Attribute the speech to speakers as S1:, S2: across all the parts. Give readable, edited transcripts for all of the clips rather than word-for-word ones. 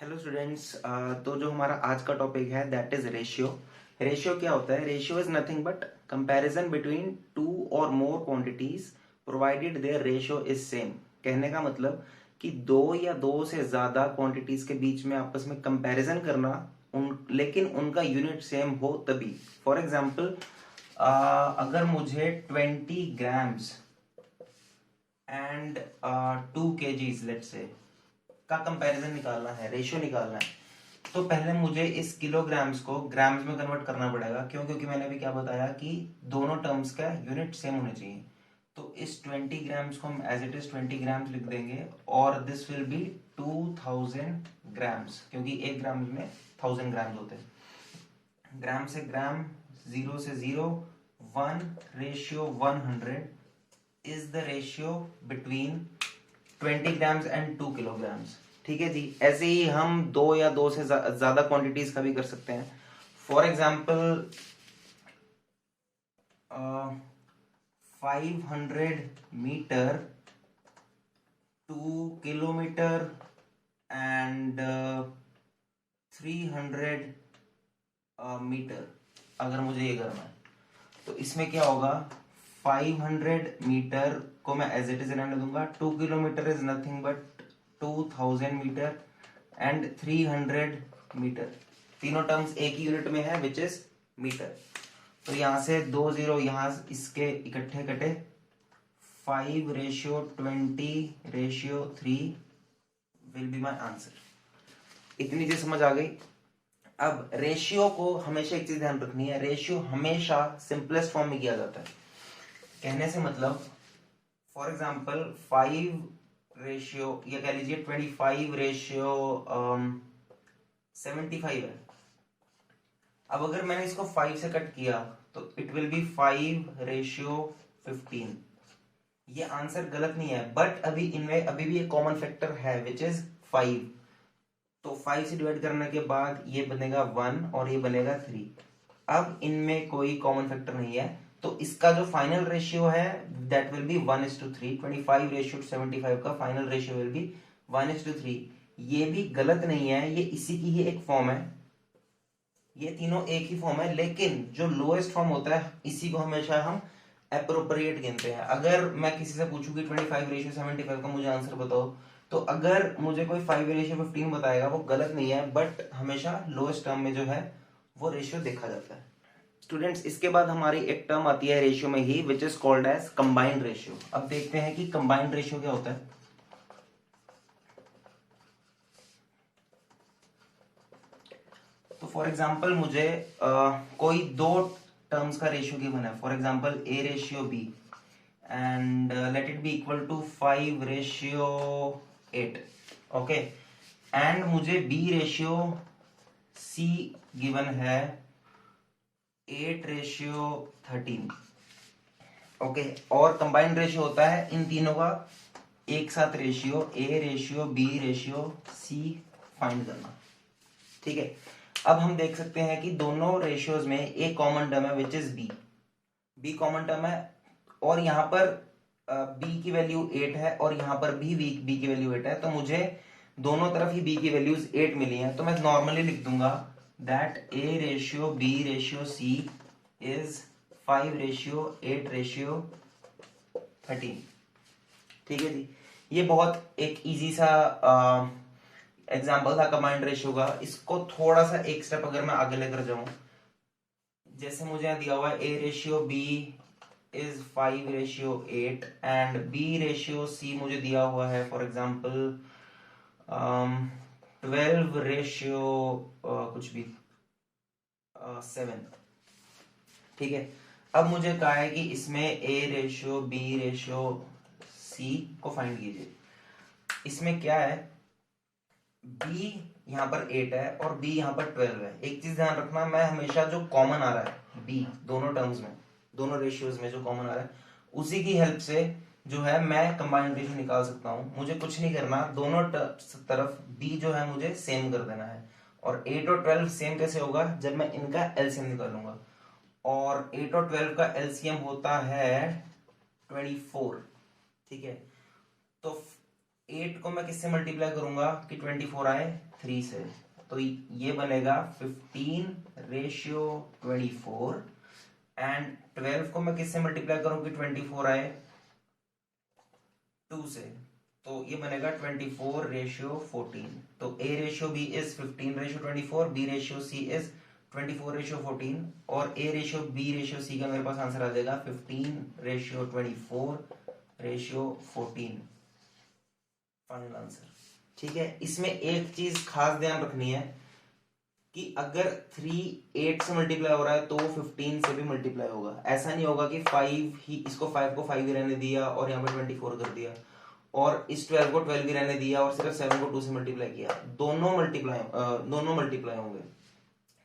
S1: Hello students. तो जो हमारा आज का टॉपिक है दैट इज रेशियो। रेशियो क्या होता है? Ratio is nothing but comparison between two or more quantities provided their ratio is same. कहने का मतलब कि दो या दो से ज्यादा क्वांटिटीज के बीच में आपस में कंपैरिजन करना, लेकिन उनका यूनिट सेम हो तभी। फॉर एग्जाम्पल, अगर मुझे 20 grams and 2 kgs let's say का कंपैरिजन निकालना है, रेशियो निकालना है, तो पहले मुझे इस किलोग्राम्स को ग्राम्स में कन्वर्ट करना पड़ेगा। क्यों? क्योंकि मैंने अभी क्या बताया कि दोनों टर्म्स का यूनिट सेम होने चाहिए। तो इस 20 ग्राम्स को हम एज इट इज 20 ग्राम्स लिख देंगे और दिस विल बी 2000 ग्राम्स, क्योंकि एक ग्राम में 1000 ग्राम्स होते हैं। ग्राम से ग्राम, जीरो से zero, 1:100 is the ratio between 20 grams and 2 kilograms. ठीक है जी। ऐसे ही हम दो या दो से ज्यादा क्वांटिटीज का भी कर सकते हैं। For example, 500 metre, 2 kilometre and 300 metre अगर मुझे ये करना है, तो इसमें क्या होगा? 500 मीटर को मैं एज इट इज रहने दूंगा, 2 kilometre is nothing but 2000 metre and 300 metre. तीनों टर्म्स एक ही यूनिट में है विच इज मीटर। तो यहां से 2 जीरो यहां इसके इकट्ठे कटे, 5:20:3 विल बी माई आंसर। इतनी चीज समझ आ गई। अब रेशियो को हमेशा एक चीज ध्यान रखनी है, रेशियो हमेशा सिंपलेस्ट फॉर्म में किया जाता है। कहने से मतलब, फॉर एग्जाम्पल 5 रेशियो, या कह लीजिए 25:75 है। अब अगर मैंने इसको 5 से कट किया तो इट विल बी 5:15। ये आंसर गलत नहीं है, बट अभी इनमें अभी भी एक कॉमन फैक्टर है विच इज 5। तो 5 से डिवाइड करने के बाद ये बनेगा 1 और ये बनेगा 3। अब इनमें कोई कॉमन फैक्टर नहीं है, तो इसका जो फाइनल रेशियो है दैट विल बी 1:3। 25:75 का फाइनल रेशियो विल बी 1:3। ये भी गलत नहीं है, ये इसी की ही एक फॉर्म है। ये तीनों एक ही फॉर्म है, लेकिन जो लोएस्ट फॉर्म होता है इसी को हमेशा हम एप्रोप्रिएट गिनते हैं। अगर मैं किसी से पूछूं कि 25:75 का मुझे आंसर बताओ, तो अगर मुझे कोई 5:15 बताएगा वो गलत नहीं है, बट हमेशा लोएस्ट टर्म में जो है वो रेशियो देखा जाता है। स्टूडेंट्स, इसके बाद हमारी एक टर्म आती है रेशियो में ही which is called as combined ratio. अब देखते हैं कि कंबाइंड रेशियो क्या होता है। तो फॉर एग्जाम्पल मुझे कोई दो टर्म्स का रेशियो गिवन है, for example A:B and let it be equal to 5:8। Okay, and मुझे B:C गिवन है 8:13। ओके, और कंबाइंड रेशियो होता है इन तीनों का एक साथ रेशियो, A:B:C फाइंड करना। ठीक है, अब हम देख सकते हैं कि दोनों रेशियोज में एक कॉमन टर्म है which is B common term है, और यहाँ पर b की वैल्यू 8 है और यहाँ पर भी b की वैल्यू 8 है। तो मुझे दोनों तरफ ही b की वैल्यूज 8 मिली हैं, तो मैं नॉर्मली लिख दूंगा दैट A:B:C इज 5:8:13। ठीक है जी। ये बहुत एक इजी सा एग्जाम्पल था कंबाइंड रेशियो का। इसको थोड़ा सा एक स्टेप अगर मैं आगे लेकर जाऊं, जैसे मुझे यहाँ दिया हुआ है A:B इज 5:8 एंड B:C मुझे दिया हुआ है फॉर एग्जाम्पल 12 कुछ भी 7। ठीक है, अब मुझे कहा है कि इसमें A:B:C को फाइंड कीजिए। इसमें क्या है, B यहाँ पर 8 है और B यहाँ पर 12 है। एक चीज ध्यान रखना, मैं हमेशा जो कॉमन आ रहा है B दोनों टर्म्स में, दोनों रेशियोज में जो कॉमन आ रहा है उसी की हेल्प से जो है मैं कंबाइंड रेशियो निकाल सकता हूँ। मुझे कुछ नहीं करना, दोनों तरफ B जो है मुझे सेम कर देना है। और 8 और 12 सेम कैसे होगा? जब मैं इनका एलसीएम निकालूंगा, और 8 और 12 का एलसीएम होता है 24। ठीक है, तो 8 को मैं किससे मल्टीप्लाई करूंगा कि 24 आए 3 से, तो ये बनेगा 15:24। एंड 12 को मैं किससे मल्टीप्लाई करूं कि 24 आए 2 से, तो ये बनेगा 24:14। तो A ratio B is 15:24, B ratio C is 24:14 और A ratio B ratio C का मेरे पास आंसर आ जाएगा 15:24:14, फाइनल आंसर। ठीक है, इसमें एक चीज खास ध्यान रखनी है कि अगर 3 8 से मल्टीप्लाई हो रहा है तो 15 से भी मल्टीप्लाई होगा। ऐसा नहीं होगा कि 5 ही, इसको 5 को 5 ही रहने दिया और यहाँ पे 24 कर दिया, और इस 12 को 12 ही रहने दिया और सिर्फ 7 को 2 से मल्टीप्लाई किया। दोनों मल्टीप्लाई होंगे।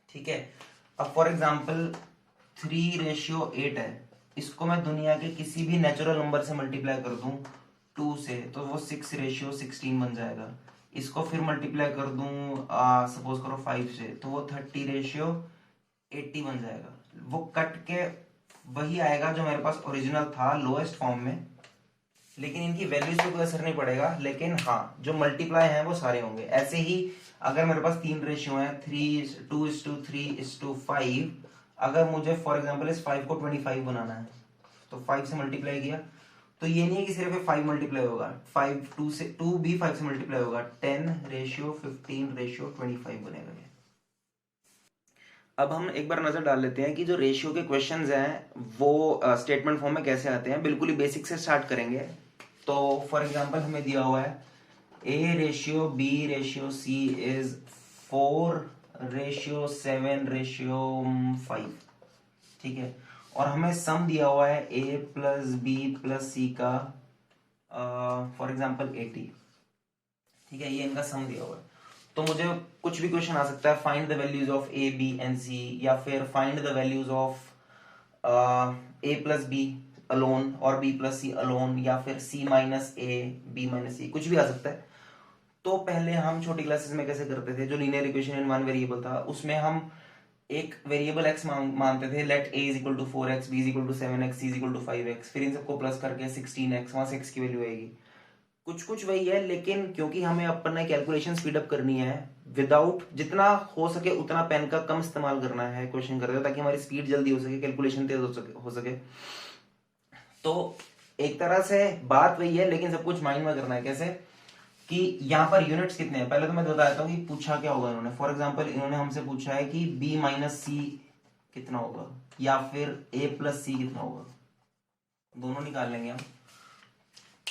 S1: ठीक है, अब फॉर एग्जाम्पल 3:8 है, इसको मैं दुनिया के किसी भी नेचुरल नंबर से मल्टीप्लाई कर दूं 2 से, तो वो 6:16 बन जाएगा। इसको फिर मल्टीप्लाई कर दूं सपोज करो 5 से, तो वो 30:80 बन जाएगा। वो कट के वही आएगा जो मेरे पास ओरिजिनल था लोएस्ट फॉर्म में, लेकिन इनकी वैल्यूज पे कोई असर नहीं पड़ेगा। लेकिन हाँ, जो मल्टीप्लाई हैं वो सारे होंगे। ऐसे ही अगर मेरे पास 3 रेशियो है 2:3:5, अगर मुझे फॉर एग्जाम्पल इस 5 को 25 बनाना है तो 5 से मल्टीप्लाई किया, तो ये नहीं है कि सिर्फ 5 मल्टीप्लाई होगा, 2 भी 5 से मल्टीप्लाई होगा, 10:15:25 बनेगा ये। अब हम एक बार नजर डाल लेते हैं कि जो रेशियो के क्वेश्चंस हैं वो स्टेटमेंट फॉर्म में कैसे आते हैं। बिल्कुल ही बेसिक से स्टार्ट करेंगे। तो फॉर एग्जांपल हमें दिया हुआ है A:B:C इज 4:7:5। ठीक है, और हमें सम दिया हुआ है A+B+C का फॉर एग्जांपल 80। ठीक है, ये इनका सम दिया हुआ है। तो मुझे कुछ भी क्वेश्चन आ सकता है, find the values of A, B and C, या फिर find the values of A+B alone और B+C अलोन, या फिर C-A B-C, कुछ भी आ सकता है। तो पहले हम छोटी क्लासेस में कैसे करते थे, जो linear equation in one variable था उसमें हम एक वेरिएबल x मानते थे, let a is equal to 4x, b is equal to 7x, c is equal to 5x, फिर इन सबको प्लस करके 16x, वहां से x की वैल्यू आएगी। कुछ वही है, लेकिन क्योंकि हमें अपना कैलकुलेशन स्पीड अप करनी है, विदाउट जितना हो सके उतना पेन का कम इस्तेमाल करना है क्वेश्चन करते हुए, ताकि हमारी स्पीड जल्दी हो सके, कैलकुलेशन तेज हो सके। तो एक तरह से बात वही है, लेकिन सब कुछ माइंड में करना है। कैसे कि यहाँ पर यूनिट्स कितने हैं, पहले तो मैं बता देता हूँ कि पूछा क्या होगा इन्होंने। फॉर एग्जाम्पल इन्होंने हमसे पूछा है कि B-C कितना होगा, या फिर A+C कितना होगा, दोनों निकाल लेंगे हम।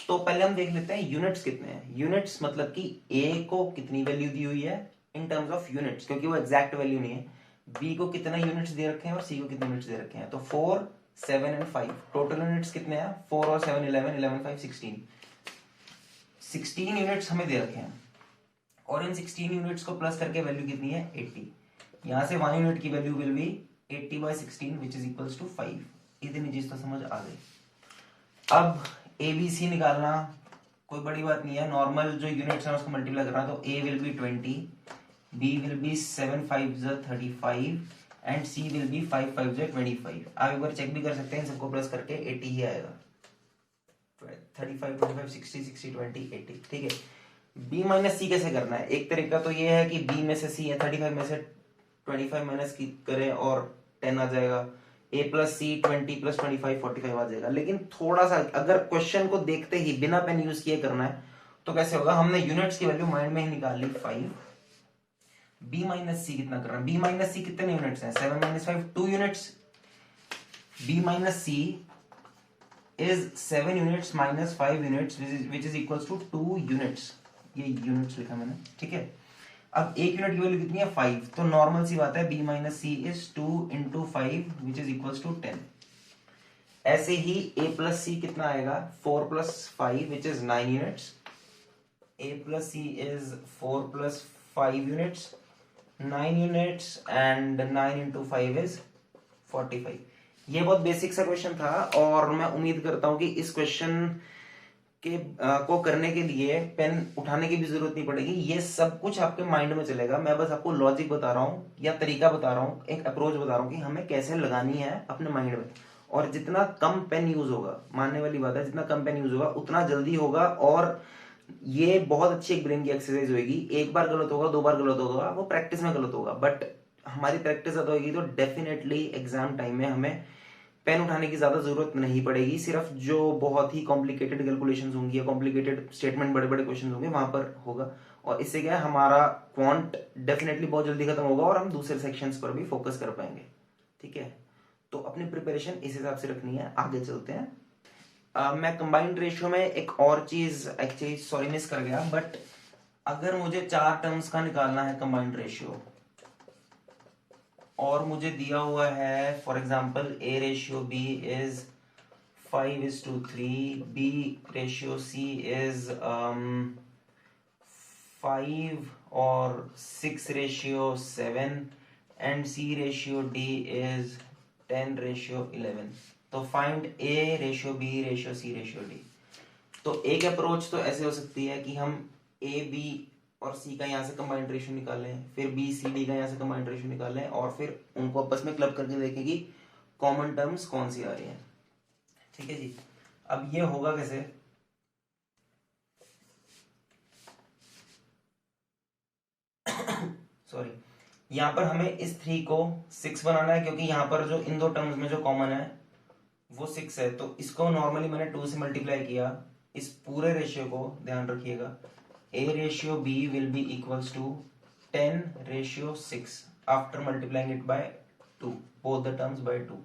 S1: तो पहले हम देख लेते हैं यूनिट्स कितने हैं। यूनिट्स मतलब कि A को कितनी वैल्यू दी हुई है इन टर्म्स ऑफ यूनिट्स, क्योंकि वो एग्जैक्ट वैल्यू नहीं है। B को कितना यूनिट्स दे रखे हैं और C को कितने यूनिट्स दे रखे हैं। तो 4, 7 एंड 5 टोटल यूनिट्स कितने हैं, 4 और 7 11, 11 5 16 यूनिट्स हमें दे रखे हैं, और इन 16 यूनिट्स को प्लस करके वैल्यू कितनी है 80। यहां से 1 यूनिट की value will be 80/16 which is equals to 5। इतनी चीज तो समझ आ गई। अब ABC निकालना कोई बड़ी बात नहीं है, नॉर्मल जो यूनिट्स है उसको मल्टीप्लाई करना। तो A will be 20, B will B 7 5 35 and C will be 5 5 25। आप एक बार चेक भी कर सकते हैं, सबको प्लस करके 80 ही आएगा। 35 25 60 60 20 80। ठीक है, B-C कैसे करना है, एक तरीका तो ये है कि B में से C है, 35 में से 25 माइनस की करें और 10 आ जाएगा। A+C 20 + 25 45 आ जाएगा। लेकिन थोड़ा सा अगर क्वेश्चन को देखते ही बिना पेन यूज किए करना है तो कैसे होगा, हमने यूनिट्स की वैल्यू माइंड में ही निकाल ली 5। B-C कितना करना है, B-C कितने यूनिट्स हैं, 7 - 5 2 units. B-C is 7 units minus 5 units which is equals to 2 units। ये यूनिट्स लिखा मैंने। ठीक है, अब एक यूनिट की वैल्यू कितनी है 5, तो नॉर्मल सी बात है B-C is 2 into 5 which is equals to 10। ऐसे ही A+C कितना आएगा 4 + 5 which is 9 units। A+C is 4 + 5 units, 9 units, and 9 into 5 is 45। ये बहुत बेसिक सा क्वेश्चन था, और मैं उम्मीद करता हूं कि इस क्वेश्चन के को करने के लिए पेन उठाने की भी जरूरत नहीं पड़ेगी। ये सब कुछ आपके माइंड में चलेगा। मैं बस आपको लॉजिक बता रहा हूँ या तरीका बता रहा हूँ, एक अप्रोच बता रहा हूँ कि हमें कैसे लगानी है अपने माइंड में। और जितना कम पेन यूज होगा, मानने वाली बात है, जितना कम पेन यूज होगा उतना जल्दी होगा और ये बहुत अच्छी एक ब्रेन की एक्सरसाइज होगी। एक बार गलत होगा, 2 बार गलत होगा, वो प्रैक्टिस में गलत होगा, बट हमारी प्रैक्टिस ज्यादा होगी तो डेफिनेटली एग्जाम टाइम में हमें पेन उठाने की ज्यादा जरूरत नहीं पड़ेगी। सिर्फ जो बहुत ही कॉम्प्लिकेटेड कैलकुलेशंस होंगी या कॉम्प्लिकेटेड स्टेटमेंट, बड़े बड़े क्वेश्चन होंगे, वहां पर होगा। और इससे क्या है, हमारा क्वांट डेफिनेटली बहुत जल्दी खत्म होगा और हम दूसरे सेक्शंस पर भी फोकस कर पाएंगे। ठीक है, तो अपनी प्रिपरेशन इस हिसाब से रखनी है। आगे चलते हैं। मैं कंबाइंड रेशियो में एक और चीज एक्चुअली सॉरी मिस कर गया, बट अगर मुझे 4 टर्म्स का निकालना है कंबाइंड रेशियो, और मुझे दिया हुआ है for example A ratio B is 5:3, B ratio C is 5 और 6:7, and C ratio D is 10:11। तो find A ratio B ratio C ratio D. तो एक अप्रोच तो ऐसे हो सकती है कि हम ए बी और सी का यहाँ से कंबाइंड रेशियो निकालें, फिर बी सी डी का यहाँ से कंबाइंड रेशियो निकालें, और फिर उनको आपस में क्लब करके देखें कि कॉमन टर्म्स कौन सी आ रही हैं। ठीक है जी। अब ये होगा कैसे, सॉरी, यहाँ पर हमें इस 3 को 6 बनाना है, क्योंकि यहाँ पर जो इन दो टर्म्स में जो कॉमन है वो 6 है। तो इसको नॉर्मली मैंने 2 से मल्टीप्लाई किया। इस पूरे रेशियो को ध्यान रखिएगा, a ratio b will be equals to 10:6 after multiplying it by 2, both the terms by 2।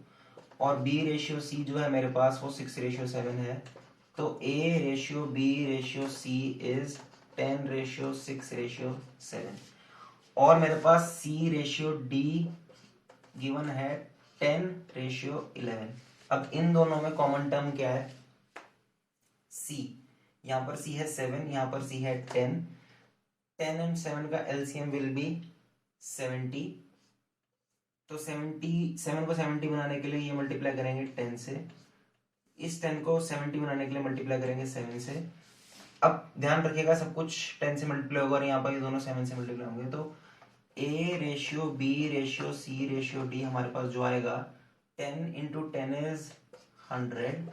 S1: और b रेशियो c जो है मेरे पास वो 6:7 है। तो a ratio b ratio c is 10:6:7, और मेरे पास c रेशियो d गिवन है 10:11। अब इन दोनों में कॉमन टर्म क्या है, c। यहाँ पर c है 7, यहाँ पर c है 10। 10 एंड 7 का एलसीएम विल बी 70। तो 7 को 70 बनाने के लिए ये मल्टीप्लाई करेंगे 10 से, इस 10 को 70 बनाने के लिए मल्टीप्लाई करेंगे 7 से। अब ध्यान रखिएगा सब कुछ 10 से मल्टीप्लाई होगा और यहाँ पर ये दोनों 7 से मल्टीप्लाई होंगे। तो a ratio b ratio c ratio d हमारे पास जो आएगा, 10 into 10 is 100,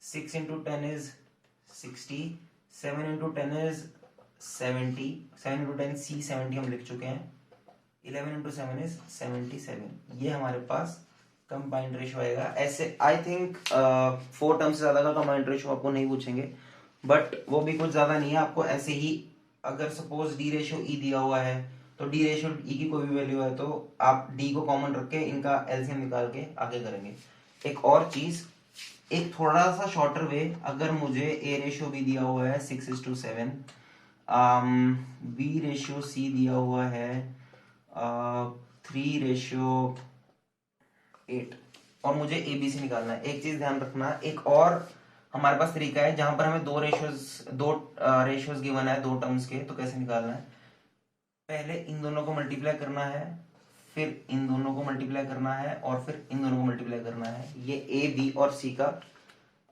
S1: 6 into 10 is 60, 7 into 10 is 70, 7 into 10 c 70 हम लिख चुके हैं, 11 इंटू 7 इज 77। ये हमारे पास कंबाइंड रेशियो आएगा। ऐसे आई थिंक 4 टर्म से ज्यादा का कंबाइंड रेशियो आपको नहीं पूछेंगे, बट वो भी कुछ ज्यादा नहीं है। आपको ऐसे ही अगर सपोज डी रेशियो ई दिया हुआ है तो डी रेशियो ई की कोई भी वैल्यू है तो आप डी को कॉमन रख के इनका एलसीएम निकाल के आगे करेंगे। एक और चीज, एक थोड़ा सा शॉर्टर वे, अगर मुझे ए रेशियो बी दिया हुआ है 6:7, बी रेशियो सी दिया हुआ है 3:8, और मुझे एबीसी निकालना है। एक चीज ध्यान रखना, एक और हमारे पास तरीका है जहां पर हमें दो रेशियोज गिवन है 2 टर्म्स के। तो कैसे निकालना है, पहले इन दोनों को मल्टीप्लाई करना है, फिर इन दोनों को मल्टीप्लाई करना है, और फिर इन दोनों को मल्टीप्लाई करना है। ये ए बी और सी का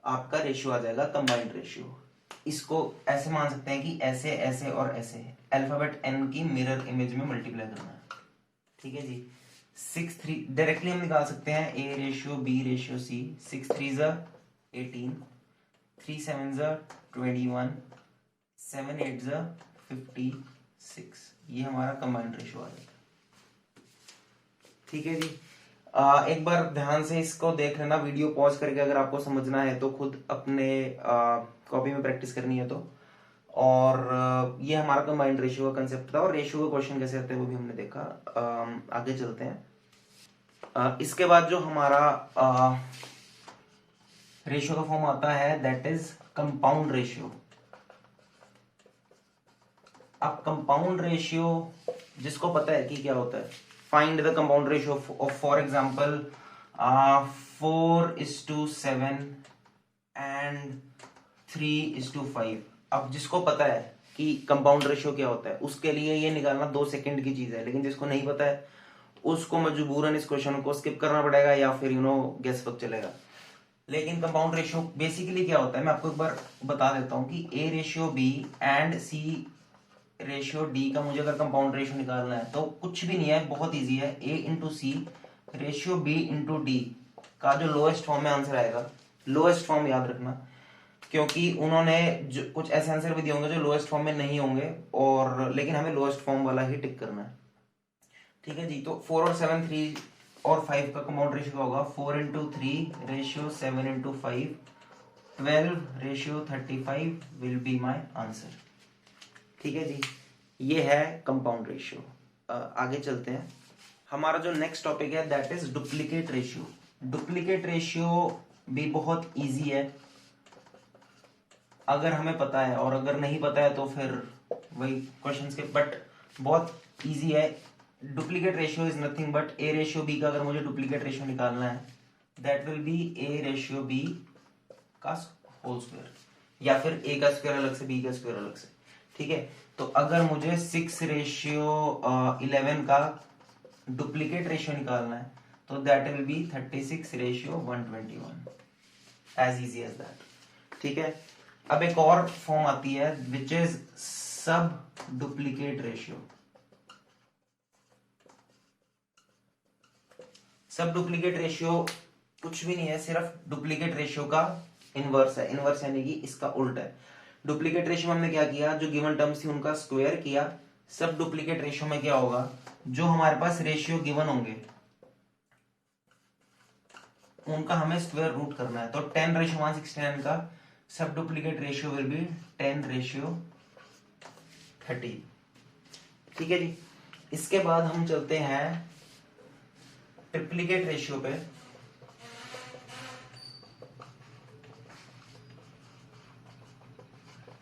S1: आपका रेशियो आ जाएगा कंबाइंड रेशियो। इसको ऐसे मान सकते हैं कि ऐसे ऐसे और ऐसे अल्फाबेट एन की मिरर इमेज में मल्टीप्लाई करना है। ठीक है जी। 6 3 डायरेक्टली हम निकाल सकते हैं A ratio B ratio C. 6 3 18, 3 7 21, 7 8 56। ये हमारा कंबाइंड रेशियो आ जाएगा। ठीक है जी। एक बार ध्यान से इसको देख लेना, वीडियो पॉज करके, अगर आपको समझना है तो खुद अपने कॉपी में प्रैक्टिस करनी है तो। और ये हमारा कंबाइंड रेशियो का कंसेप्ट था, और रेशियो का क्वेश्चन कैसे आते हैं वो भी हमने देखा। आगे चलते हैं। इसके बाद जो हमारा रेशियो का फॉर्म आता है दैट इज कंपाउंड रेशियो। अब कंपाउंड रेशियो जिसको पता है कि क्या होता है, find the compound ratio of for example 4:7 and 3:5। अब जिसको पता है कि कंपाउंड रेशियो क्या होता है उसके लिए ये निकालना 2 सेकंड की चीज है, लेकिन जिसको नहीं पता है उसको मजबूरन इस क्वेश्चन को स्किप करना पड़ेगा या फिर गेस वर्क चलेगा। लेकिन कंपाउंड रेशियो बेसिकली क्या होता है मैं आपको एक बार बता देता हूं कि A ratio B and C ratio D का मुझे अगर कंपाउंड रेशियो निकालना है तो कुछ भी नहीं है, बहुत इजी है। ए इंटू सी रेशियो बी इंटू डी का जो लोएस्ट फॉर्म में आंसर आएगा, लोएस्ट फॉर्म याद रखना, क्योंकि उन्होंने जो कुछ ऐसे आंसर भी दिए होंगे जो लोएस्ट फॉर्म में नहीं होंगे, और लेकिन हमें लोएस्ट फॉर्म वाला ही टिक करना है। ठीक है जी, तो 4 और 7, 3 और 5 का कंपाउंड रेशियो होगा 4 into 3 ratio 7 into 5, 12 ratio 35 will be my answer. ठीक है जी, ये है कंपाउंड रेशियो। आगे चलते हैं। हमारा जो नेक्स्ट टॉपिक है that is duplicate ratio. Duplicate ratio भी बहुत इजी है अगर हमें पता है, और अगर नहीं पता है तो फिर वही क्वेश्चंस के, बट बहुत इजी है। Duplicate ratio is nothing but A ratio B का अगर मुझे डुप्लीकेट रेशियो निकालना है that will be A ratio B का होल स्क्वायर, या फिर ए का स्क्वायर अलग से बी का स्क्वायर अलग से। ठीक है, तो अगर मुझे 6 रेशियो 11 का डुप्लीकेट रेशियो निकालना है तो that will be 36 ratio 121, as easy as that. ठीक है, अब एक और फॉर्म आती है which is sub duplicate ratio. Sub duplicate ratio कुछ भी नहीं है, सिर्फ डुप्लीकेट रेशियो का इनवर्स है। इनवर्स यानी कि इसका उल्टा है। डुप्लीकेट रेशियो में हमने क्या किया, जो गिवन टर्म्स थी उनका स्क्वायर किया। सब डुप्लीकेट रेशियो में क्या होगा, जो हमारे पास रेशियो गिवन होंगे उनका हमें स्क्वायर रूट करना है। तो 10 रेशियो 169 का sub duplicate ratio will be 10 ratio 30। ठीक है जी, इसके बाद हम चलते हैं ट्रिप्लीकेट रेशियो पे।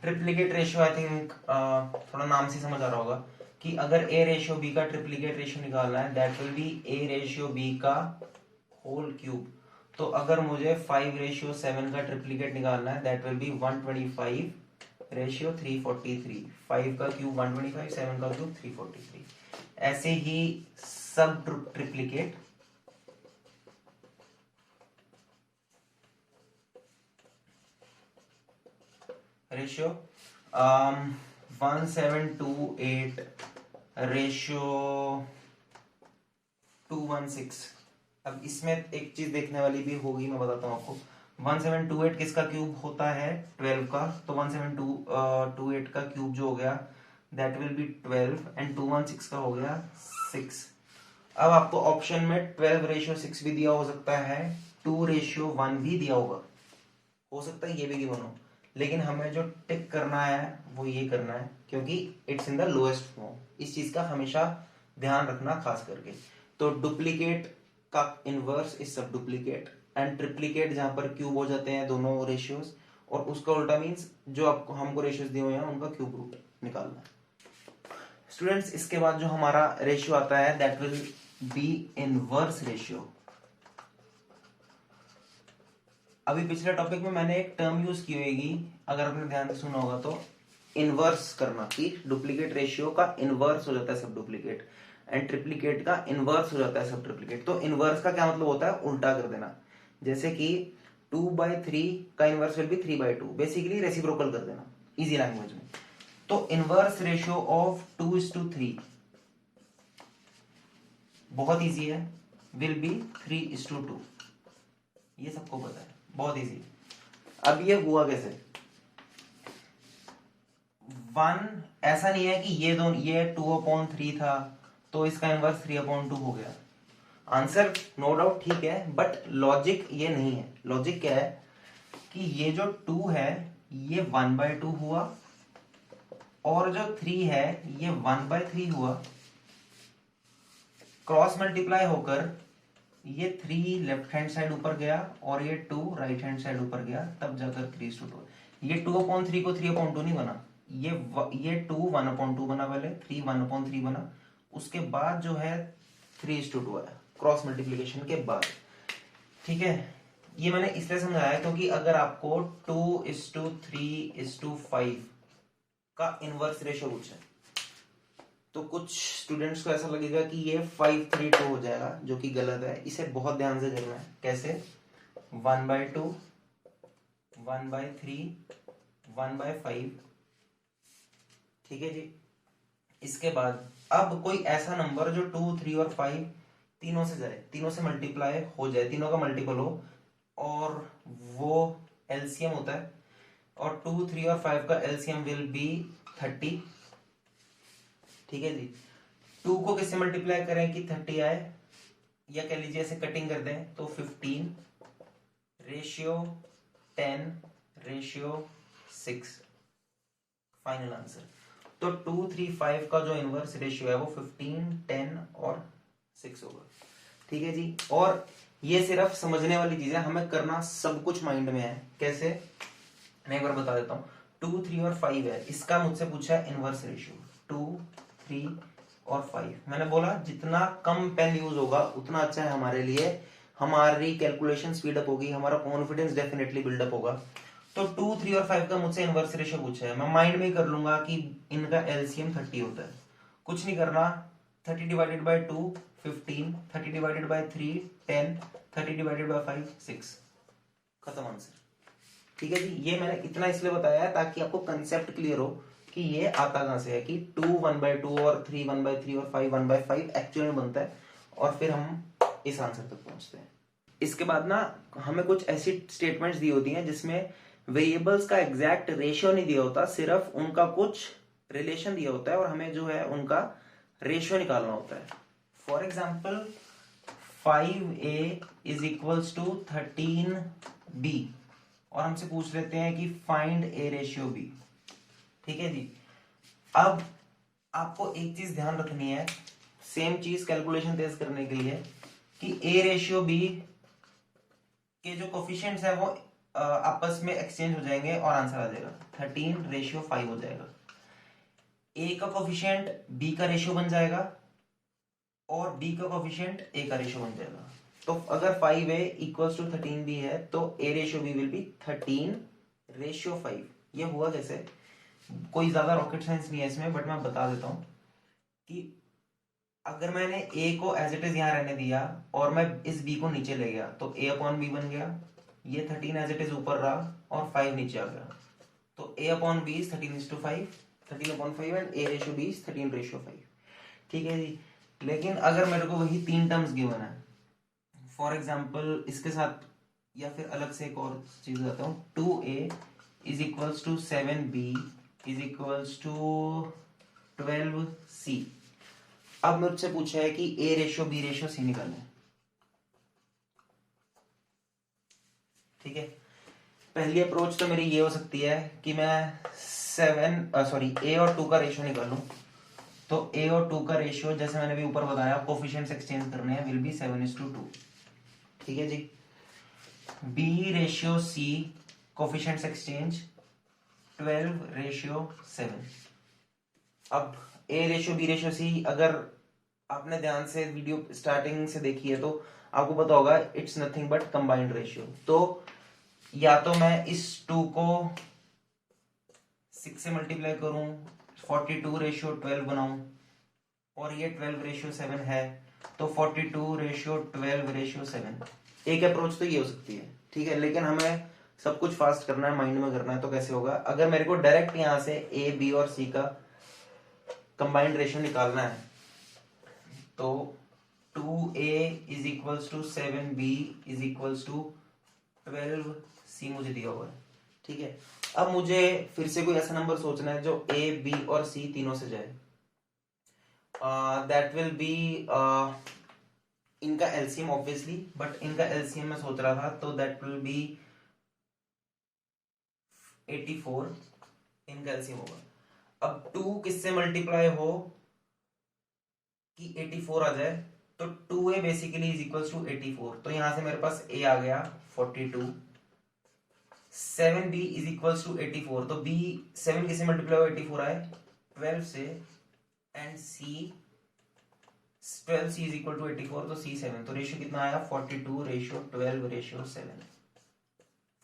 S1: ट्रिप्लीकेट रेशियो आई थिंक थोड़ा नाम से समझ आ रहा होगा कि अगर ए रेशियो बी का ट्रिप्लीकेट रेशियो निकालना है that will be A ratio B का होल क्यूब। तो अगर मुझे 5 रेशियो 7 का ट्रिप्लीकेट निकालना है दैट विल बी 125 रेशियो 343। 5 का क्यूब 125, 7 का क्यूब 343। ऐसे ही सब ट्रिप्लीकेट रेशियो 1728 रेशियो 216। अब इसमें एक चीज देखने वाली भी होगी, मैं बताता हूँ आपको। 1728 किसका क्यूब होता है, 12 का। तो 1728 का क्यूब जो हो गया दैट विल बी 12, एंड 216 का हो गया 6। अब आपको ऑप्शन में 12 रेशियो 6 भी दिया हो सकता है, 2 रेशियो 1 भी दिया होगा, हो सकता है ये भी गिवन हो, लेकिन हमें जो टिक करना है वो ये करना है क्योंकि it's in the lowest form. इस चीज का हमेशा ध्यान रखना खास करके। तो डुप्लीकेट का inverse is sub duplicate, and triplicate जहां पर क्यूब हो जाते हैं दोनों रेशियोज, और उसका उल्टा मीन्स जो आपको हमको रेशियोज दिए हुए हैं उनका क्यूब रूट निकालना है। स्टूडेंट्स, इसके बाद जो हमारा रेशियो आता है that will B inverse ratio. अभी पिछले टॉपिक में मैंने एक टर्म यूज की होगी, अगर आपने ध्यान से सुना होगा तो, इनवर्स करना, कि डुप्लीकेट रेशियो का इनवर्स हो जाता है सब डुप्लीकेट, एंड ट्रिप्लीकेट का इनवर्स हो जाता है सब ट्रिप्लीकेट। तो इनवर्स का क्या मतलब होता है, उल्टा कर देना। जैसे कि 2/3 का inverse will be 3/2, basically reciprocal कर देना इजी लैंग्वेज में। तो इनवर्स रेशियो ऑफ 2:3 बहुत इजी है, विल बी 3:2। ये सबको पता है, बहुत इजी। अब ये हुआ कैसे, 1 ऐसा नहीं है कि ये दोनों, ये 2/3 था तो इसका इनवर्स 3/2 हो गया। आंसर नो डाउट ठीक है, बट लॉजिक ये नहीं है। लॉजिक क्या है कि ये जो 2 है ये 1/2 हुआ, और जो 3 है ये 1/3 हुआ, क्रॉस मल्टीप्लाई होकर ये 3 लेफ्ट हैंड साइड ऊपर गया और ये 2 राइट हैंड साइड ऊपर गया, तब जाकर 3:2। ये 2/3 को 3/2 नहीं बना, ये 2 1/2 बना, पहले 3 1/3 बना, उसके बाद जो है 3:2 आया क्रॉस मल्टीप्लीकेशन के बाद। ठीक है, ये मैंने इसलिए समझाया क्योंकि अगर आपको 2:3:5 का इनवर्स रेशियो पूछे तो कुछ स्टूडेंट्स को ऐसा लगेगा कि ये 5:3:2 हो जाएगा, जो कि गलत है। इसे बहुत ध्यान से करना है। कैसे, 1/2 1/3 1/5। ठीक है जी, इसके बाद अब कोई ऐसा नंबर जो 2 3 और 5 तीनों से जाए, तीनों से मल्टीप्लाई हो जाए, तीनों का मल्टीपल हो, और वो एलसीएम होता है। और 2, 3 और 5 का एलसीएम विल बी 30। ठीक है जी, 2 को किससे मल्टीप्लाई करें कि 30 आए, या कह लीजिए ऐसे कटिंग कर दें तो 15 रेशियो 10 रेशियो 6 फाइनल आंसर। तो 2, 3, 5 का जो इनवर्स रेशियो है वो 15, 10 और 6 होगा। ठीक है जी, और ये सिर्फ समझने वाली चीज है, हमें करना सब कुछ माइंड में है। कैसे, मैं एक बार बता देता हूँ। 2, 3 और 5 है, इसका मुझसे पूछा है इनवर्स रेशियो 2, 3 और 5। मैंने बोला जितना कम पेन यूज होगा उतना अच्छा है हमारे लिए, हमारी कैलकुलेशन स्पीड अप होगी, हमारा कॉन्फिडेंस डेफिनेटली बिल्डअप होगा। तो 2, 3 और 5 का मुझसे इनवर्स रेशियो पूछा है, मैं माइंड में ही कर लूंगा कि इनका एलसीएम 30 होता है। कुछ नहीं करना, 30 divided by 2 15, 30 divided by 3 10, 30 divided by 5 6, खत्म आंसर। ठीक है जी, ये मैंने इतना इसलिए बताया है ताकि आपको कंसेप्ट क्लियर हो कि ये आता कहां से है, कि 2 1/2 और 3 1/3 और 5 1/5 एक्चुअल में बनता है, और फिर हम इस आंसर तक पहुंचते हैं। इसके बाद ना हमें कुछ ऐसी स्टेटमेंट्स दी होती हैं जिसमें वेरिएबल्स का एग्जैक्ट रेशियो नहीं दिया होता, सिर्फ उनका कुछ रिलेशन दिया होता है और हमें जो है उनका रेशियो निकालना होता है। For example 5a is equals to 13b, और हमसे पूछ लेते हैं कि फाइंड ए रेशियो बी। ठीक है जी, अब आपको एक चीज ध्यान रखनी है, सेम चीज कैलकुलेशन तेज करने के लिए, कि ए रेशियो बी के जो कोफिशिएंट्स है वो आपस में एक्सचेंज हो जाएंगे और आंसर आ जाएगा 13:5 हो जाएगा। ए का कोफिशिएंट बी का रेशियो बन जाएगा और बी का कोफिशिएंट ए का रेशियो बन जाएगा। तो अगर 5a इक्वल्स टू 13b है तो a ratio b will B 13:5। ये हुआ कैसे, कोई ज्यादा रॉकेट साइंस नहीं है इसमें, बट मैं बता देता हूं कि अगर मैंने a को एज इट इज यहां रहने दिया और मैं इस b को नीचे ले गया तो a/b बन गया, ये 13 एज इट इज ऊपर रहा और 5 नीचे आ गया, तो a/b is 13:5, 13/5 and a ratio b is 13:5। ठीक है जी, लेकिन अगर मेरे को वही 3 टर्म्स गिवन है, फॉर एग्जाम्पल इसके साथ या फिर अलग से एक और चीज बताता हूँ, 2a is equals to 7b is equals to 12c। अब मुझसे पूछा है कि a ratio b ratio c निकालना है। ठीक है, पहली अप्रोच तो मेरी ये हो सकती है कि मैं a और 2 का रेशियो निकालूं। तो a और 2 का रेशियो जैसे मैंने भी ऊपर बताया, कोफिशिएंट्स एक्सचेंज करने हैं, विल बी 7:2। ठीक है जी, b ratio c coefficients exchange 12:7। अब a ratio b ratio c, अगर आपने ध्यान से वीडियो स्टार्टिंग से देखी है तो आपको पता होगा it's nothing but combined ratio. तो या तो मैं इस 2 को 6 से मल्टीप्लाई करूं, 42:12 बनाऊं, और ये 12:7 है, तो 42:12:7। एक अप्रोच तो ये हो सकती है। ठीक है, लेकिन हमें सब कुछ फास्ट करना है, माइंड में करना है, तो कैसे होगा, अगर मेरे को डायरेक्ट यहां से ए बी और सी का कंबाइंड रेशियो निकालना है तो 2a is equals to 7b is equals to 12c मुझे दिया हुआ है। ठीक है, अब मुझे फिर से कोई ऐसा नंबर सोचना है जो a b और c तीनों से जाए। दैट विल बी इनका एलसीएम ऑब्वियसली, बट इनका एलसीएम मैं सोच रहा था, तो दैट विल बी 84 इनका एलसीएम होगा। अब 2 किससे मल्टीप्लाई हो कि 84 आ जाए, तो 2a basically is equals to 84, तो यहां से मेरे पास a आ गया 42, 7b इज इक्वल्स टू 84, तो b 7 किससे मल्टीप्लाई हो 84 आए 12 से, and c 12c is equal to 84, तो c 7, तो रेशियो कितना आया 42:12:7,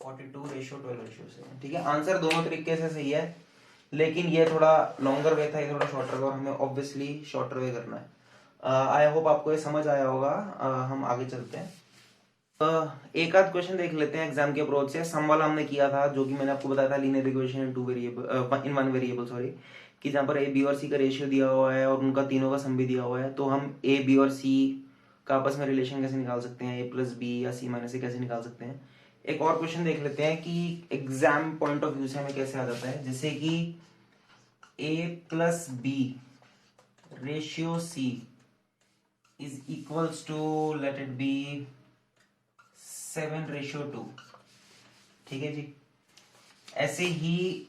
S1: 42:12:7। ठीक है, आंसर दोनों तरीके से सही है, लेकिन ये थोड़ा लॉन्गर वे था, ये थोड़ा शॉर्टर वे, और हमें ऑब्वियसली शॉर्टर वे करना है। आई होप आपको ये समझ आया होगा। हम आगे चलते हैं, एक आध क्वेश्चन देख लेते हैं एग्जाम के अप्रोच से। सम वाला हमने किया था, जो कि मैंने आपको बताया था linear equation in 2 variable in 1 variable, sorry, कि जहां पर ए बी और सी का रेशियो दिया हुआ है और उनका तीनों का सम भी दिया हुआ है, तो हम ए बी और सी का आपस में रिलेशन कैसे निकाल सकते हैं, a प्लस बी या c माइनस ए कैसे निकाल सकते हैं। एक और क्वेश्चन देख लेते हैं कि एग्जाम पॉइंट ऑफ व्यू से हमें कैसे आ जाता है। जैसे कि a+b ratio c is equals to, let it be 7:2। ठीक है जी। ऐसे ही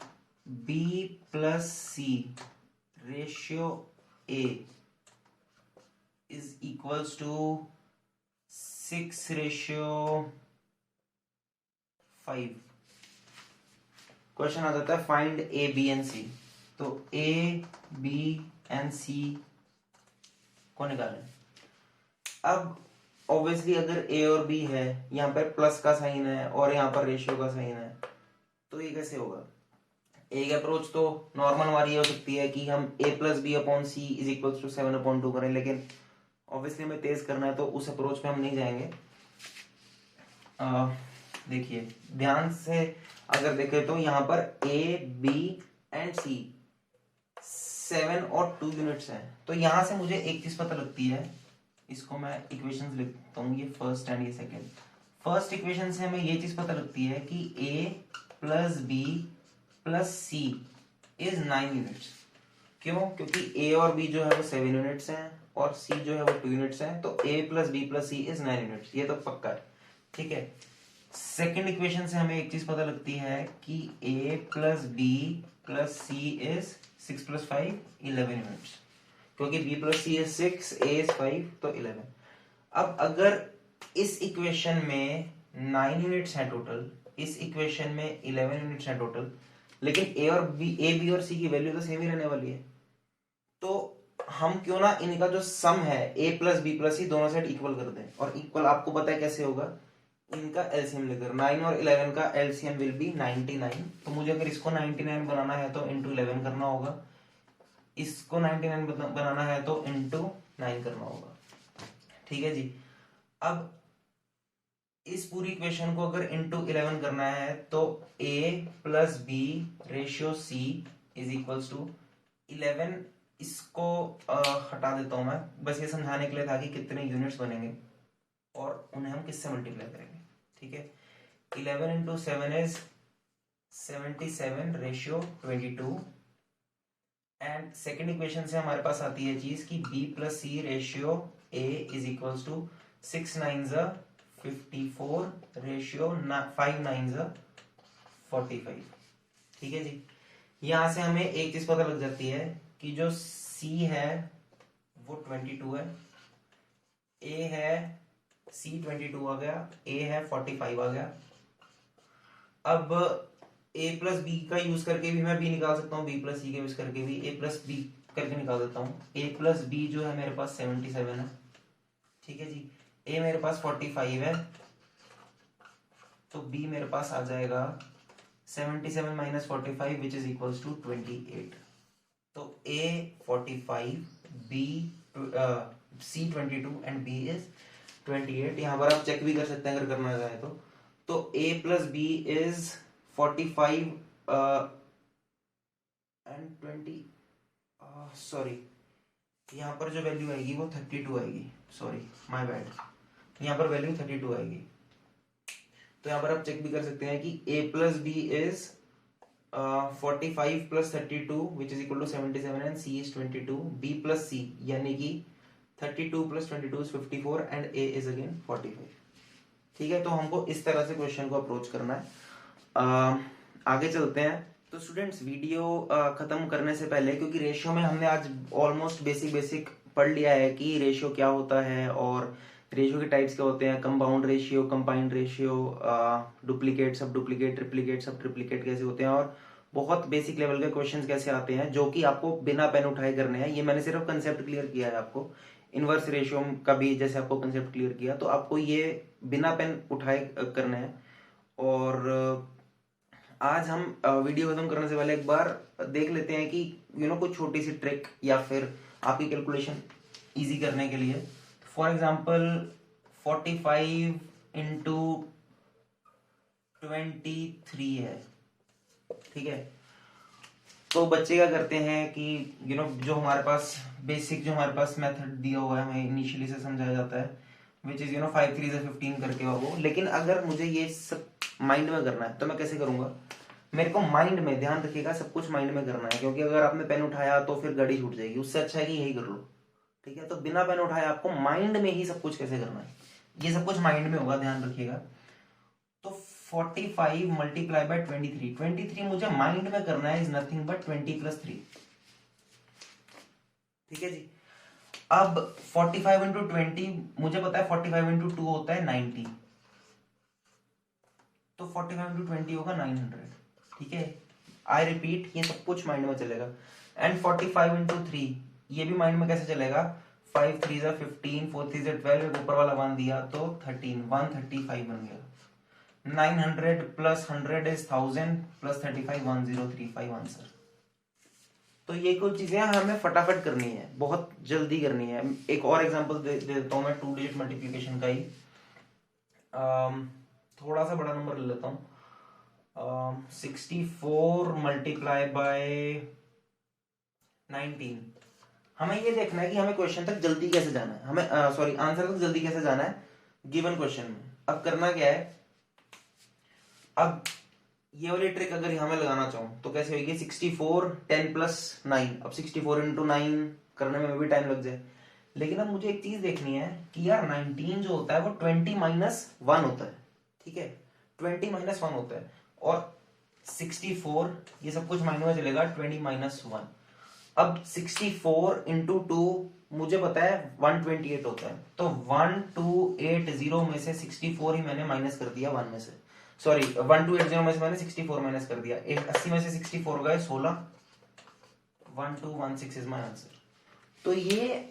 S1: b+c ratio a is equals to 6:5। Question आ जाता है find a b and c। तो a b and c को निकालें। अब ऑब्वियसली अगर a और b है, यहाँ पर प्लस का साइन है और यहाँ पर रेशियो का साइन है, तो ये कैसे होगा। एक अप्रोच तो नॉर्मल हमारी ये हो सकती है कि हम a+b/c इज इक्वल्स टू 7/2 करें, लेकिन ऑब्वियसली हमें तेज करना है तो उस अप्रोच पे हम नहीं जाएंगे। देखिए ध्यान से अगर देखें तो यहाँ पर a b एंड c 7 और 2 यूनिट्स हैं। तो यहाँ से मुझे एक चीज पता लगती है, इसको मैं इक्वेशंस लिखता हूँ, ये फर्स्ट एंड ये सेकेंड। फर्स्ट इक्वेशन से हमें ये चीज पता लगती है कि a+b+c इज 9 यूनिट्स। क्यों? क्योंकि a और b जो है वो 7 यूनिट्स हैं और c जो है वो 2 यूनिट्स हैं, तो a+b+c इज 9 यूनिट्स। ये तो पक्का है। ठीक है। सेकेंड इक्वेशन से हमें एक चीज पता लगती है कि a+b+c इज 6+5 11 यूनिट्स, क्योंकि b+c इज 6, a इज 5, तो 11। अब अगर इस इक्वेशन में 9 यूनिट्स हैं टोटल, इस इक्वेशन में 11 यूनिट्स हैं टोटल, लेकिन a b और c की वैल्यू तो सेम ही रहने वाली है, तो हम क्यों ना इनका जो सम है a+b+c दोनों साइड इक्वल कर दें। और इक्वल आपको पता है कैसे होगा, इनका एलसीएम लेकर 9 और 11 का एलसीएम विल बी 99। तो मुझे अगर इसको 99 बनाना है तो इंटू 11 करना होगा, इसको 99 बनाना है तो इंटू 9 करना होगा। ठीक है जी। अब इस पूरी इक्वेशन को अगर इंटू 11 करना है तो a+b ratio c is equals to 11। इसको हटा देता हूं मैं, बस ये समझाने के लिए था कि कितने यूनिट्स बनेंगे और उन्हें हम किससे मल्टीप्लाई करेंगे। ठीक है। 11 into 7 is 77:22। And second equation से हमारे पास आती है चीज कि b+c ratio a is equals to 6 9 54 ratio 5 9 45। ठीक है जी। यहां से हमें एक चीज पता लग जाती है कि जो c है वो 22 है, a है c 22 आ गया, a है 45 आ गया। अब a+b का यूज करके भी मैं b निकाल सकता हूँ, b+c का यूज करके भी a+b करके निकाल देता हूँ। a+b जो है मेरे पास 77 है। ठीक है जी। a मेरे पास 45 है, तो b मेरे पास आ जाएगा 77 - 45 विच इज इक्वल्स टू 28। तो a 45, b c 22 and b is 28। यहाँ पर आप चेक भी कर सकते हैं अगर करना चाहे तो a+b इज 45 एंड 20, सॉरी यहाँ पर जो वैल्यू आएगी वो 32 आएगी, सॉरी माय बैड, यहाँ पर वैल्यू 32 आएगी। तो यहाँ पर आप चेक भी कर सकते हैं कि a+b is 45 + 32 which is equal to 77 and c is 22। b+c यानी कि 32 + 22 is 54 and a is again 45। ठीक है। तो हमको इस तरह से क्वेश्चन को अप्रोच करना है। आगे चलते हैं। तो स्टूडेंट्स वीडियो खत्म करने से पहले, क्योंकि रेशियो में हमने आज ऑलमोस्ट बेसिक पढ़ लिया है कि रेशियो क्या होता है और रेशियो के टाइप्स क्या होते हैं, compound ratio, combined ratio, duplicate, सब डुप्लीकेट, ट्रिप्लीकेट, सब ट्रिप्लीकेट कैसे होते हैं, और बहुत बेसिक लेवल के क्वेश्चंस कैसे आते हैं जो कि आपको बिना पेन उठाए करने हैं। ये मैंने सिर्फ कंसेप्ट क्लियर किया है आपको। इनवर्स रेशियो का भी जैसे आपको कंसेप्ट क्लियर किया, तो आपको ये बिना पेन उठाए करने हैं। और आज हम वीडियो खत्म करने से पहले एक बार देख लेते हैं कि कोई छोटी सी ट्रिक या फिर आपकी कैलकुलेशन इजी करने के लिए। फॉर एग्जाम्पल 45 इंटू 23 है। ठीक है। तो बच्चे क्या करते हैं कि जो हमारे पास बेसिक जो हमारे पास मेथड दिया हुआ है, हमें इनिशियली से समझाया जाता है, विच इज 5 3 15 करके और वो। लेकिन अगर मुझे ये सब माइंड में करना है तो मैं कैसे करूंगा, मेरे को माइंड में, ध्यान रखिएगा, सब कुछ माइंड में करना है, क्योंकि अगर आपने पेन उठाया तो फिर गाड़ी छूट जाएगी, उससे अच्छा है कि यही कर लो। ठीक है, तो बिना पेन उठाए आपको माइंड में ही सब कुछ कैसे करना है, ये सब कुछ माइंड में होगा, ध्यान रखिएगा। तो 45 मल्टीप्लाई बाय 23, 23 मुझे माइंड में करना है, इज नथिंग बट 20 + 3। ठीक है जी। अब 45 इंटू 20 मुझे पता है 45 इंटू 2 होता है 90, तो 45 इंटू 20 होगा 900। ठीक है, आई रिपीट, ये सब कुछ माइंड में चलेगा। एंड 45 इंटू 3 ये भी माइंड में कैसे चलेगा, 5 3 ज़ा 15, 4 3 ज़ा 12, ऊपर वाला 1 दिया तो 13, 135 बन गया। 900 + 100 इज 1000 + 35 1035 आंसर। तो ये कुछ चीजें हमें फटाफट करनी है, बहुत जल्दी करनी है। एक और एग्जांपल दे देता हूँ मैं 2 डिजिट मल्टीप्लिकेशन का ही। थोड़ा सा बड़ा नंबर ले लेता हूँ, 64 मल्टीप्लाई बाय 19। हमें ये देखना है कि हमें क्वेश्चन तक जल्दी कैसे जाना है, हमें सॉरी आंसर तक जल्दी कैसे जाना है गिवन क्वेश्चन में। अब करना क्या है, अब ये वाली ट्रिक अगर हमें लगाना चाहूँ तो कैसे होगी, 64 10 + 9। अब 64 इंटू 9 करने में भी टाइम लग जाए, लेकिन अब मुझे एक चीज देखनी है कि यार 19 जो होता है वो 20 - 1 होता है। ठीक है, 20 - 1 होता है, और 64 ये सब कुछ माइंड में चलेगा, 20 - 1। अब 64 इंटू 2 मुझे पता है 128 होता है, तो 1280 में से 64 ही मैंने माइनस कर दिया 1 में से, सॉरी 1280 में से मैंने 64 माइनस कर दिया, 80 में से 64 गए 16, 1216 इज माय आंसर। तो ये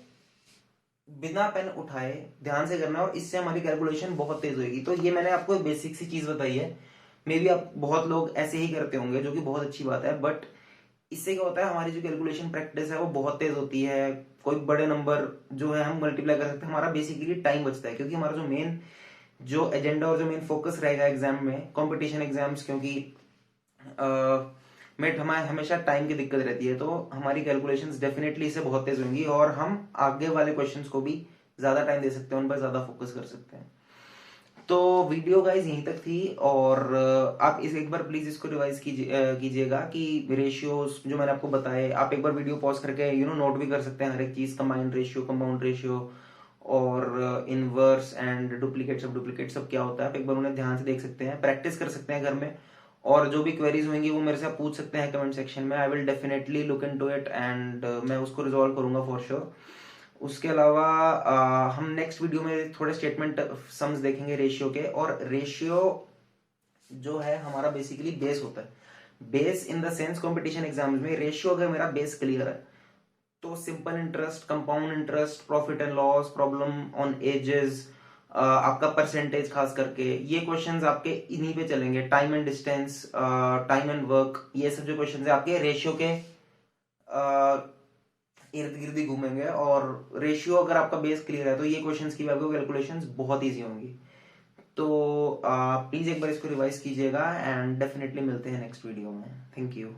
S1: बिना पेन उठाए ध्यान से करना है, और इससे हमारी कैलकुलेशन बहुत तेज होगी। तो ये मैंने आपको एक बेसिक सी चीज बताई है, मे बी आप बहुत लोग ऐसे ही करते होंगे, जो कि बहुत अच्छी बात है, बट इससे क्या होता है, हमारी जो कैलकुलेशन प्रैक्टिस है वो बहुत तेज होती है। कोई बड़े नंबर जो है हम मल्टीप्लाई कर सकते हैं, हमारा बेसिकली टाइम बचता है, क्योंकि हमारा जो मेन जो एजेंडा और जो मेन फोकस रहेगा एग्जाम में, कंपटीशन एग्जाम्स, क्योंकि मेट हमारे हमेशा टाइम की दिक्कत रहती है, तो हमारी कैलकुलेशंस डेफिनेटली इससे बहुत तेज होंगी, और हम आगे वाले क्वेश्चंस को भी ज्यादा टाइम दे सकते हैं, उन पर ज्यादा फोकस कर सकते हैं। तो वीडियो गाइज यहीं तक थी, और आप इस एक बार प्लीज इसको रिवाइज कीजिएगा कि रेशियोज जो मैंने आपको बताए, आप एक बार वीडियो पॉज करके नोट भी कर सकते हैं हर एक चीज, कंबाइंड रेशियो, कंपाउंड रेशियो, और इनवर्स एंड डुप्लीकेट सब, डुप्लीकेट सब क्या होता है, आप एक बार उन्हें ध्यान से देख सकते हैं, प्रैक्टिस कर सकते हैं घर में, और जो भी क्वेरीज होंगी वो मेरे से आप पूछ सकते हैं कमेंट सेक्शन में। I will definitely look into it, and मैं उसको रिजॉल्व करूंगा फॉर श्योर। उसके अलावा हम नेक्स्ट वीडियो में थोड़े स्टेटमेंट सम्स देखेंगे रेशियो के, और रेशियो जो है हमारा बेसिकली बेस होता है, base in the sense competition exams में रेशियो अगर मेरा बेस क्लियर है तो simple interest, compound interest, profit and loss, problem on edges, आपका परसेंटेज खास करके, ये क्वेश्चंस आपके इन्हीं पे चलेंगे, time and distance, time and work, ये सब जो क्वेश्चंस है आपके रेशियो के इर्द गिर्द ही घूमेंगे। और रेशियो अगर आपका बेस क्लियर है तो ये क्वेश्चंस की आपको कैलकुलेशंस बहुत इजी होंगी। तो प्लीज एक बार इसको रिवाइज कीजिएगा, एंड डेफिनेटली मिलते हैं नेक्स्ट वीडियो में। Thank you.